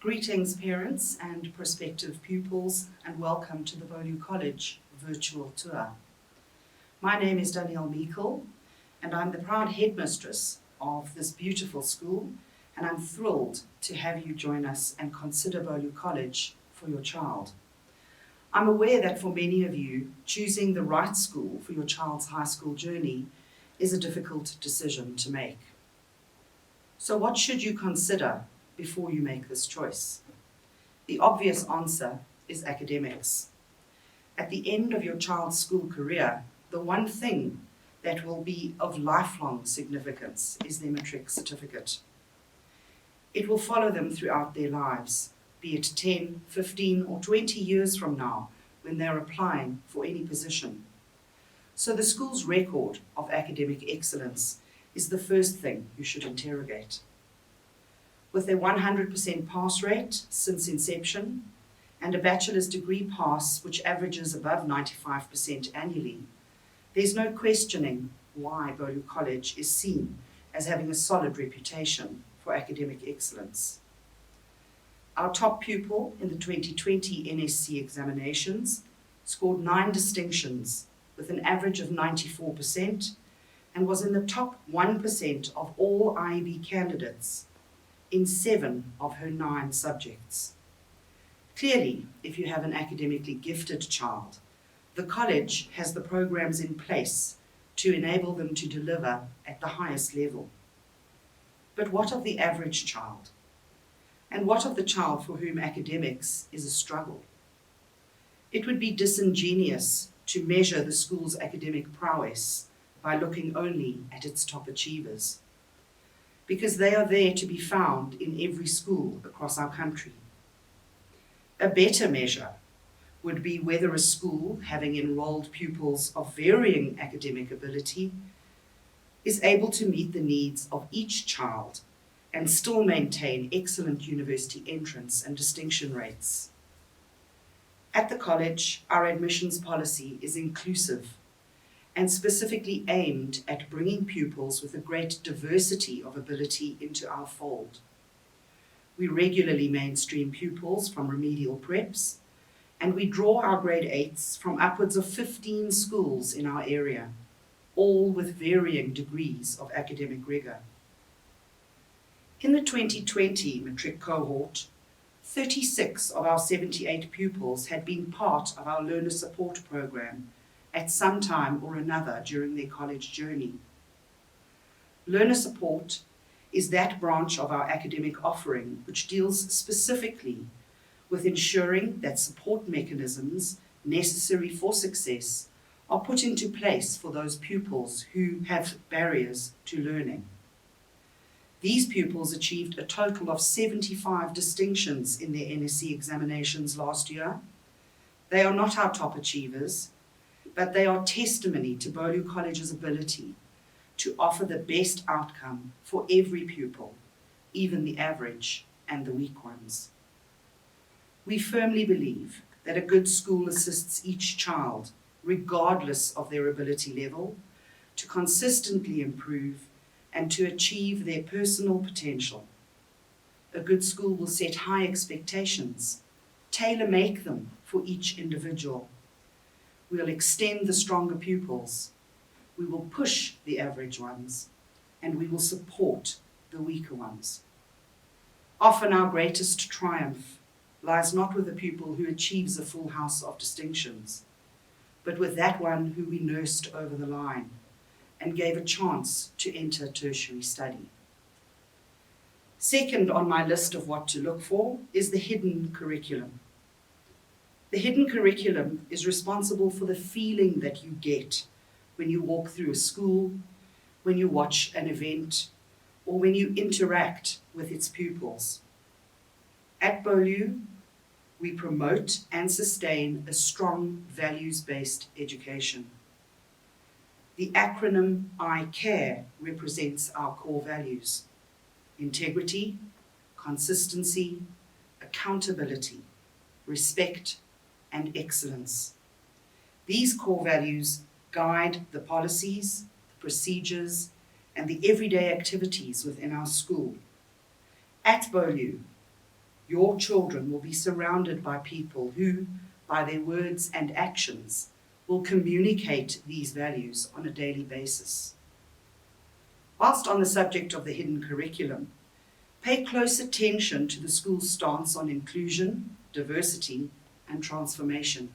Greetings parents and prospective pupils, and welcome to the Beaulieu College virtual tour. My name is Danielle Meikle and I'm the proud headmistress of this beautiful school, and I'm thrilled to have you join us and consider Beaulieu College for your child. I'm aware that for many of you, choosing the right school for your child's high school journey is a difficult decision to make. So what should you consider before you make this choice? The obvious answer is academics. At the end of your child's school career, the one thing that will be of lifelong significance is their matric certificate. It will follow them throughout their lives, be it 10, 15 or 20 years from now when they're applying for any position. So the school's record of academic excellence is the first thing you should interrogate. With a 100% pass rate since inception and a bachelor's degree pass which averages above 95% annually, there's no questioning why Beaulieu College is seen as having a solid reputation for academic excellence. Our top pupil in the 2020 NSC examinations scored 9 distinctions with an average of 94% and was in the top 1% of all IEB candidates in 7 of her 9 subjects. Clearly, if you have an academically gifted child, the college has the programs in place to enable them to deliver at the highest level. But what of the average child? And what of the child for whom academics is a struggle? It would be disingenuous to measure the school's academic prowess by looking only at its top achievers, because they are there to be found in every school across our country. A better measure would be whether a school, having enrolled pupils of varying academic ability, is able to meet the needs of each child and still maintain excellent university entrance and distinction rates. At the college, our admissions policy is inclusive and specifically aimed at bringing pupils with a great diversity of ability into our fold. We regularly mainstream pupils from remedial preps, and we draw our grade 8s from upwards of 15 schools in our area, all with varying degrees of academic rigor. In the 2020 matric cohort, 36 of our 78 pupils had been part of our learner support program at some time or another during their college journey. Learner support is that branch of our academic offering which deals specifically with ensuring that support mechanisms necessary for success are put into place for those pupils who have barriers to learning. These pupils achieved a total of 75 distinctions in their NSC examinations last year. They are not our top achievers, but they are testimony to Beaulieu College's ability to offer the best outcome for every pupil, even the average and the weak ones. We firmly believe that a good school assists each child, regardless of their ability level, to consistently improve and to achieve their personal potential. A good school will set high expectations, tailor-make them for each individual. We'll extend the stronger pupils, we will push the average ones, and we will support the weaker ones. Often our greatest triumph lies not with the pupil who achieves a full house of distinctions, but with that one who we nursed over the line and gave a chance to enter tertiary study. Second on my list of what to look for is the hidden curriculum. The hidden curriculum is responsible for the feeling that you get when you walk through a school, when you watch an event, or when you interact with its pupils. At Beaulieu, we promote and sustain a strong values-based education. The acronym I CARE represents our core values: integrity, consistency, accountability, respect, and excellence. These core values guide the policies, the procedures, and the everyday activities within our school. At Beaulieu, Your children will be surrounded by people who, by their words and actions, will communicate these values on a daily basis. Whilst on the subject of the hidden curriculum, pay close attention to the school's stance on inclusion, diversity, and transformation.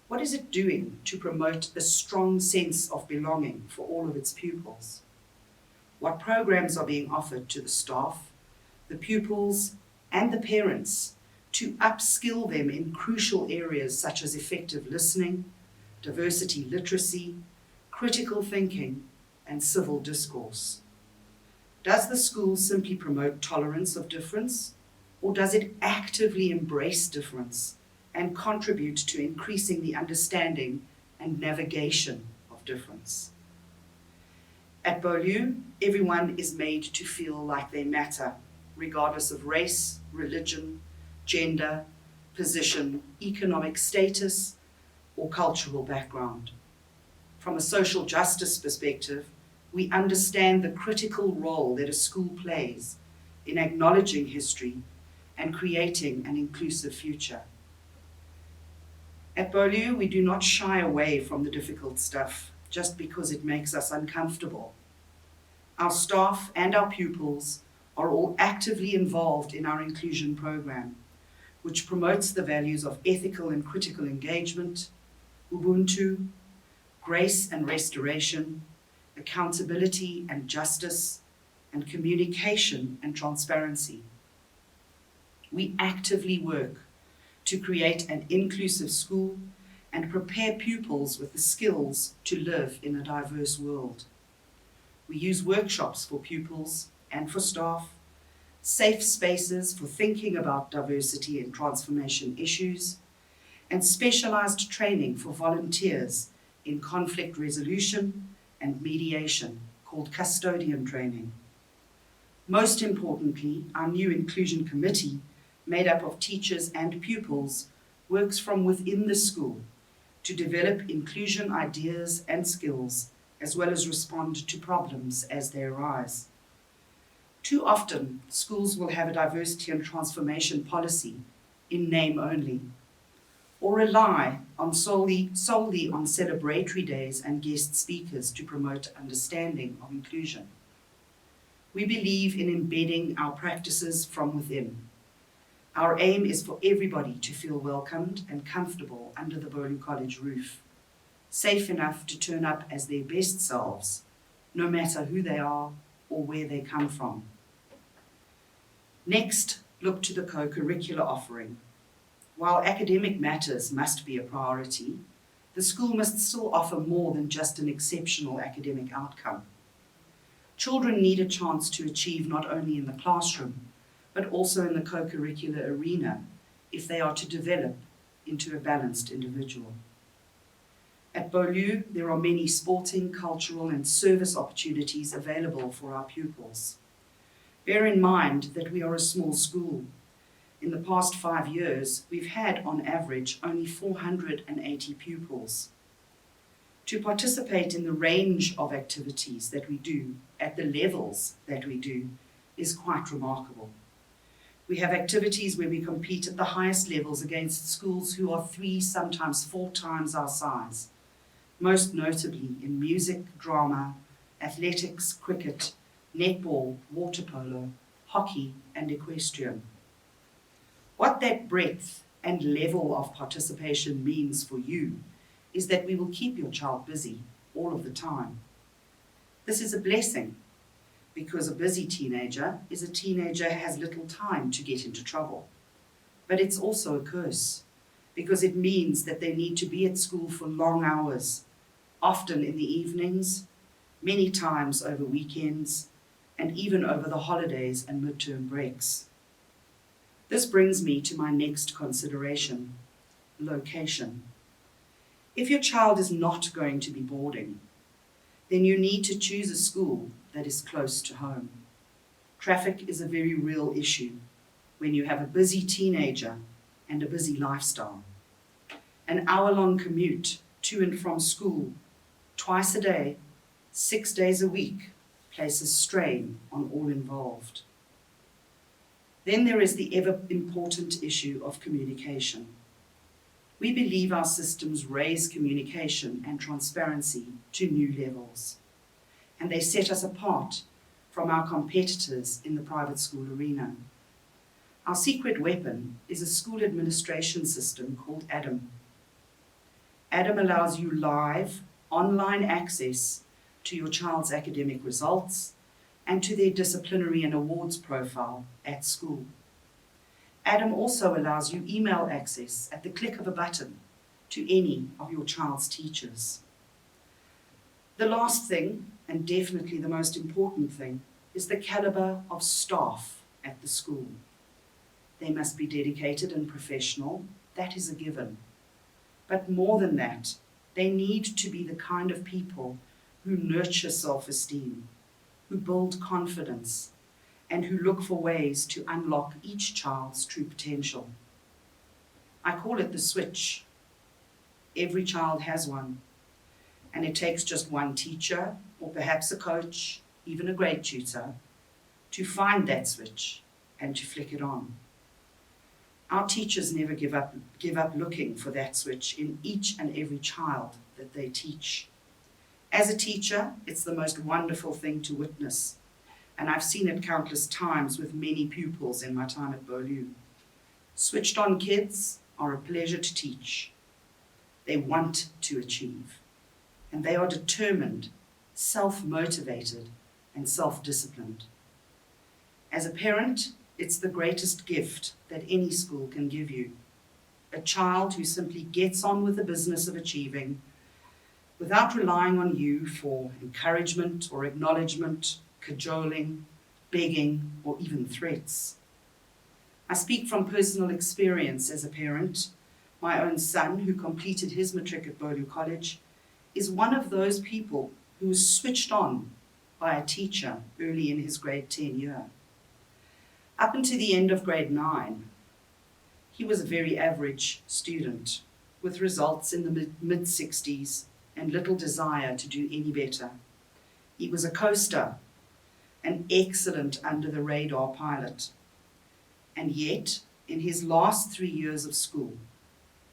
What is it doing to promote a strong sense of belonging for all of its pupils? What programs are being offered to the staff, the pupils, and the parents to upskill them in crucial areas such as effective listening, diversity literacy, critical thinking, and civil discourse? Does the school simply promote tolerance of difference, or does it actively embrace difference and contribute to increasing the understanding and navigation of difference? At Beaulieu, everyone is made to feel like they matter, regardless of race, religion, gender, position, economic status, or cultural background. From a social justice perspective, we understand the critical role that a school plays in acknowledging history and creating an inclusive future. At Beaulieu, we do not shy away from the difficult stuff just because it makes us uncomfortable. Our staff and our pupils are all actively involved in our inclusion program, which promotes the values of ethical and critical engagement, Ubuntu, grace and restoration, accountability and justice, and communication and transparency. We actively work to create an inclusive school and prepare pupils with the skills to live in a diverse world. We use workshops for pupils and for staff, safe spaces for thinking about diversity and transformation issues, and specialized training for volunteers in conflict resolution and mediation, called custodian training. Most importantly, our new inclusion committee, made up of teachers and pupils, works from within the school to develop inclusion ideas and skills, as well as respond to problems as they arise. Too often, schools will have a diversity and transformation policy in name only, or rely on solely on celebratory days and guest speakers to promote understanding of inclusion. We believe in embedding our practices from within. Our aim is for everybody to feel welcomed and comfortable under the Beaulieu College roof, safe enough to turn up as their best selves, no matter who they are or where they come from. Next, look to the co-curricular offering. While academic matters must be a priority, the school must still offer more than just an exceptional academic outcome. Children need a chance to achieve not only in the classroom, but also in the co-curricular arena if they are to develop into a balanced individual. At Beaulieu, there are many sporting, cultural, and service opportunities available for our pupils. Bear in mind that we are a small school. In the past 5 years, we've had, on average, only 480 pupils. To participate in the range of activities that we do, at the levels that we do, is quite remarkable. We have activities where we compete at the highest levels against schools who are 3, sometimes 4 times our size, most notably in music, drama, athletics, cricket, netball, water polo, hockey, and equestrian. What that breadth and level of participation means for you is that we will keep your child busy all of the time. This is a blessing, because a busy teenager is a teenager who has little time to get into trouble. But it's also a curse, because it means that they need to be at school for long hours, often in the evenings, many times over weekends, and even over the holidays and midterm breaks. This brings me to my next consideration: location. If your child is not going to be boarding, then you need to choose a school that is close to home. Traffic is a very real issue when you have a busy teenager and a busy lifestyle. An hour-long commute to and from school, twice a day, 6 days a week, places strain on all involved. Then there is the ever-important issue of communication. We believe our systems raise communication and transparency to new levels, and they set us apart from our competitors in the private school arena. Our secret weapon is a school administration system called ADAM. ADAM allows you live, online access to your child's academic results and to their disciplinary and awards profile at school. ADAM also allows you email access at the click of a button to any of your child's teachers. The last thing, and definitely the most important thing, is the caliber of staff at the school. They must be dedicated and professional, that is a given. But more than that, they need to be the kind of people who nurture self-esteem, who build confidence, and who look for ways to unlock each child's true potential. I call it the switch. Every child has one, and it takes just one teacher, or perhaps a coach, even a grade tutor, to find that switch and to flick it on. Our teachers never give up looking for that switch in each and every child that they teach. As a teacher, it's the most wonderful thing to witness, and I've seen it countless times with many pupils in my time at Beaulieu. Switched on kids are a pleasure to teach. They want to achieve, and they are determined, self-motivated, and self-disciplined. As a parent, it's the greatest gift that any school can give you. A child who simply gets on with the business of achieving without relying on you for encouragement or acknowledgement, cajoling, begging, or even threats. I speak from personal experience as a parent. My own son, who completed his matric at Beaulieu College, is one of those people who was switched on by a teacher early in his grade 10 year. Up until the end of grade 9, he was a very average student with results in the mid-60s and little desire to do any better. He was a coaster, an excellent under-the-radar pilot. And yet, in his last 3 years of school,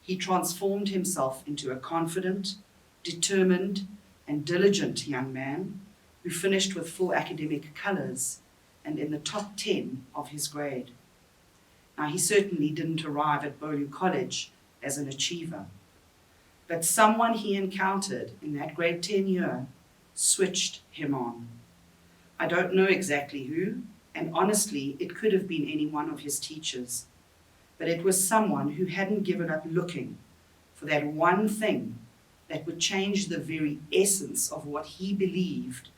he transformed himself into a confident, determined, and diligent young man who finished with full academic colours and in the top 10 of his grade. Now, he certainly didn't arrive at Beaulieu College as an achiever, but someone he encountered in that grade 10 year switched him on. I don't know exactly who, and honestly, it could have been any one of his teachers, but it was someone who hadn't given up looking for that one thing that would change the very essence of what he believed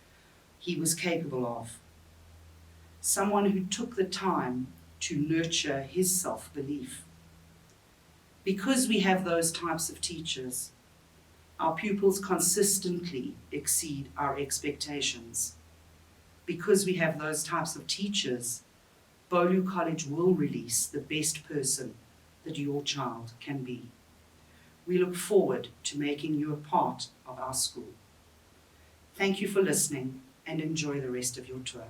he was capable of. Someone who took the time to nurture his self-belief. Because we have those types of teachers, our pupils consistently exceed our expectations. Because we have those types of teachers, Beaulieu College will release the best person that your child can be. We look forward to making you a part of our school. Thank you for listening and enjoy the rest of your tour.